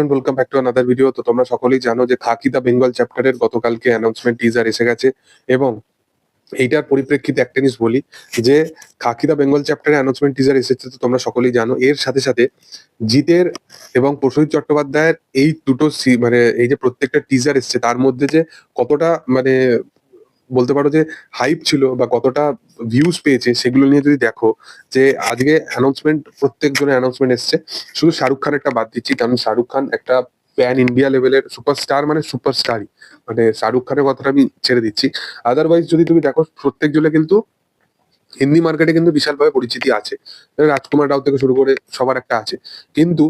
And welcome back to another video. তো তোমরা সকলেই জানো যে খাকি দা বেঙ্গল চ্যাপ্টারের গতকালকে অ্যানাউন্সমেন্ট টিজার এসে গেছে এবং এইটার পরিপ্রেক্ষিতে একটা জিনিস বলি যে খাকি দা বেঙ্গল চ্যাপ্টারের অ্যানাউন্সমেন্ট টিজার এসেছে, তো তোমরা সকলেই জানো। এর সাথে সাথে জিতের এবং প্রসেনজিৎ চট্টোপাধ্যায়ের এই দুটো মানে এই যে প্রত্যেকটা টিজার এসছে তার মধ্যে যে কতটা মানে বলতে পারো যে হাইপ ছিল বা কতটা ভিউজ পেয়েছে সেগুলো নিয়ে যদি দেখো, যে আজকে অ্যানাউন্সমেন্ট প্রত্যেকজনের অ্যানাউন্সমেন্ট এসছে, শুধু শাহরুখ খানেরটা বাদ দিচ্ছি কারণ শাহরুখ খান একটা প্যান ইন্ডিয়া লেভেলের সুপারস্টার, মানে সুপারস্টারই, মানে শাহরুখ খানের কথাটা আমি ছেড়ে দিচ্ছি। আদারওয়াইজ যদি তুমি দেখো প্রত্যেকজনে কিন্তু হিন্দি মার্কেটে কিন্তু বিশালভাবে পরিচিতি আছে, রাজকুমার রাও থেকে শুরু করে সবার একটা আছে। কিন্তু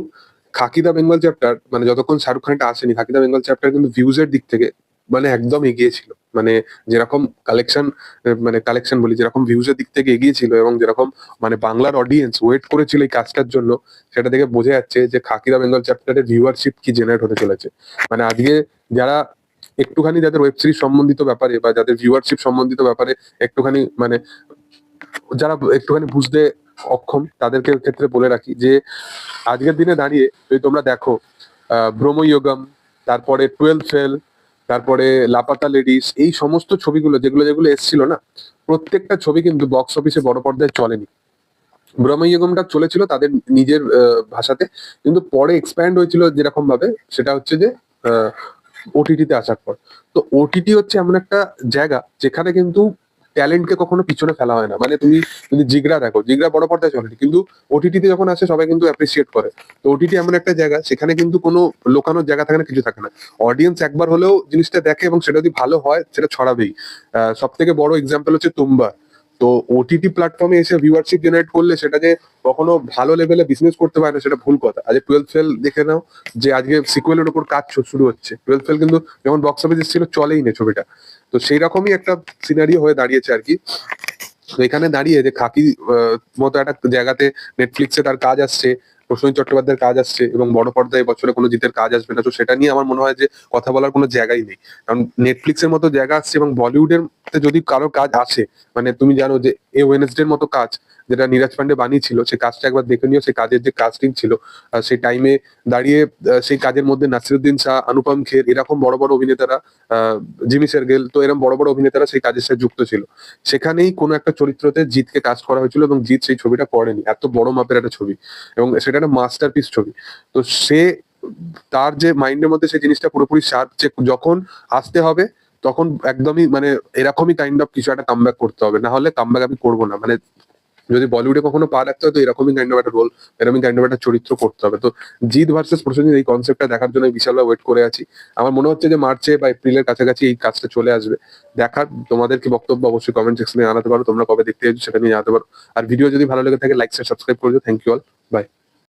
খাকি দা বেঙ্গল চ্যাপ্টার মানে যতক্ষণ শাহরুখ খানটা আসেনি, খাকি দা বেঙ্গল চ্যাপ্টার কিন্তু ভিউজ এর দিক থেকে মানে একদম এগিয়ে ছিল। মানে যেরকম কালেকশন, মানে কালেকশন বলি, যেরকম ভিউজ এর দিক থেকে এগিয়ে ছিল এবং যেরকম মানে বাংলার অডিয়েন্স ওয়েট করেছিল এই কাজটার জন্য, সেটা দেখে বোঝা যাচ্ছে যে খাকি দা বেঙ্গল চ্যাপ্টারের ভিউয়ারশিপ কি জেনারেট হতে চলেছে। মানে আজকে যারা একটুখানি যাদের ওয়েব সিরিজ সম্বন্ধিত ব্যাপারে বা যাদের ভিউয়ারশিপ সম্বন্ধিত ব্যাপারে একটুখানি মানে যারা একটুখানি বুঝতে অক্ষম তাদেরকে ক্ষেত্রে বলে রাখি যে আজকের দিনে দাঁড়িয়ে যদি তোমরা দেখো ব্রহ্মযোগম, তারপরে 12 ফেল, তারপরে লাপাতা লেডিস, এই সমস্ত ছবিগুলো যেগুলো যেগুলো এসেছিল না, প্রত্যেকটা ছবি কিন্তু বক্স অফিসে বড় পর্দায় চলেনি। ব্রহ্মযোগমটা চলেছিল তাদের নিজের ভাষাতে, কিন্তু পরে এক্সপ্যান্ড হয়েছিল যেরকম ভাবে, সেটা হচ্ছে যে ওটিটিতে আসার পর। তো ওটিটি হচ্ছে এমন একটা জায়গা যেখানে কিন্তু ট্যালেন্টকে কখনো পিছনে ফেলা হয় না। মানে তুমি যদি জিগরা দেখো, জিগরা বড় পর্দায় চলেনি, কিন্তু ওটিটিতে যখন আসে সবাই কিন্তু অ্যাপ্রিসিয়েট করে। তো ওটিটি এমন একটা জায়গা সেখানে কিন্তু কোনো লোকানোর জায়গা থাকে না, কিছু থাকে না। অডিয়েন্স একবার হলেও জিনিসটা দেখে এবং সেটা যদি ভালো হয় সেটা ছড়াবেই। সব থেকে বড় এক্সাম্পল হচ্ছে তুম্বা। তো ওটিটি প্ল্যাটফর্মে এসে ভিউয়ারশিপ জেনারেট করলে সেটা যে কখনো ভালো লেভেলে বিজনেস করতে পারে না সেটা ভুল কথা। আজ 12 ফেল দেখে নাও, যে আজকে সিকুয়েলের উপর কাজ শুরু হচ্ছে। 12 ফেল কিন্তু যখন বক্স অফিস ছিল চলেই না ছবিটা। তো সেই রকমই একটা সিনারিও হয়ে দাঁড়িয়েছে আর কি। তো এখানে দাঁড়িয়ে যে খাকি মতো একটা জায়গাতে নেটফ্লিক্সে তার কাজ আসছে, প্রসেনজিৎ চট্টোপাধ্যায়ের কাজ আসছে এবং বড় পর্দায় বছরে কোনো জিতের কাজ আসবে না, তো সেটা নিয়ে আমার মনে হয় যে কথা বলার কোনো জায়গাই নেই। কারণ নেটফ্লিক্সের মতো জায়গা আসছে এবং বলিউডের যদি কারো কাজ আসে, মানে তুমি জানো যে এ ওয়েনেসডের মতো কাজ যেটা নীরাজ পান্ডে বানিয়েছিল, সেই কাজটা একবার দেখে নিও। সেই কাজের যে কাস্টিং ছিল সেই টাইমে দাঁড়িয়ে, সেই কাজের মধ্যে নাসিরুদ্দিন শাহ, অনুপম খের, এরকম বড় বড় অভিনেতারা, জিমি সেরগেল, তো এরকম বড় বড় অভিনেতারা সেই কাজের সাথে যুক্ত ছিল। সেখানেই কোনো একটা চরিত্রতে জিতকে কাজ করা হয়েছিল এবং জিত সেই ছবিটা করেনি। এত বড় মাপের একটা ছবি এবং সেটা একটা মাস্টারপিস ছবি। তো সে তার যে মাইন্ডের মধ্যে সেই জিনিসটা পুরোপুরি শার্প, যে যখন আসতে হবে তখন একদমই মানে এরকমই কাইন্ড অফ কিছু একটা কামব্যাক করতে হবে, না হলে কামব্যাক আমি করবো না। মানে যদি বলিউডে কখনো পা রাখতে হয় তো এরকমই কাইন্ড অফ একটা রোল, এরকমই কাইন্ড অফ একটা চরিত্র করতে হবে। তো জিৎ ভার্সেস প্রসেনজিৎ এই কনসেপ্টটা দেখার জন্য বিশালভাবে ওয়েট করে আছি। আমার মনে হচ্ছে যে মার্চে বা এপ্রিলের কাছাকাছি এই কাজটা চলে আসবে। দেখার, তোমাদের কি বক্তব্য অবশ্যই কমেন্ট সেকশনে জানাতে পারো, তোমরা কবে দেখতে চাইছো সেটা নিয়ে জানাতে পারো। আর ভিডিও যদি ভালো লেগে থাকে লাইক শেয়ার সাবস্ক্রাইব করে দিও। Thank you all, by.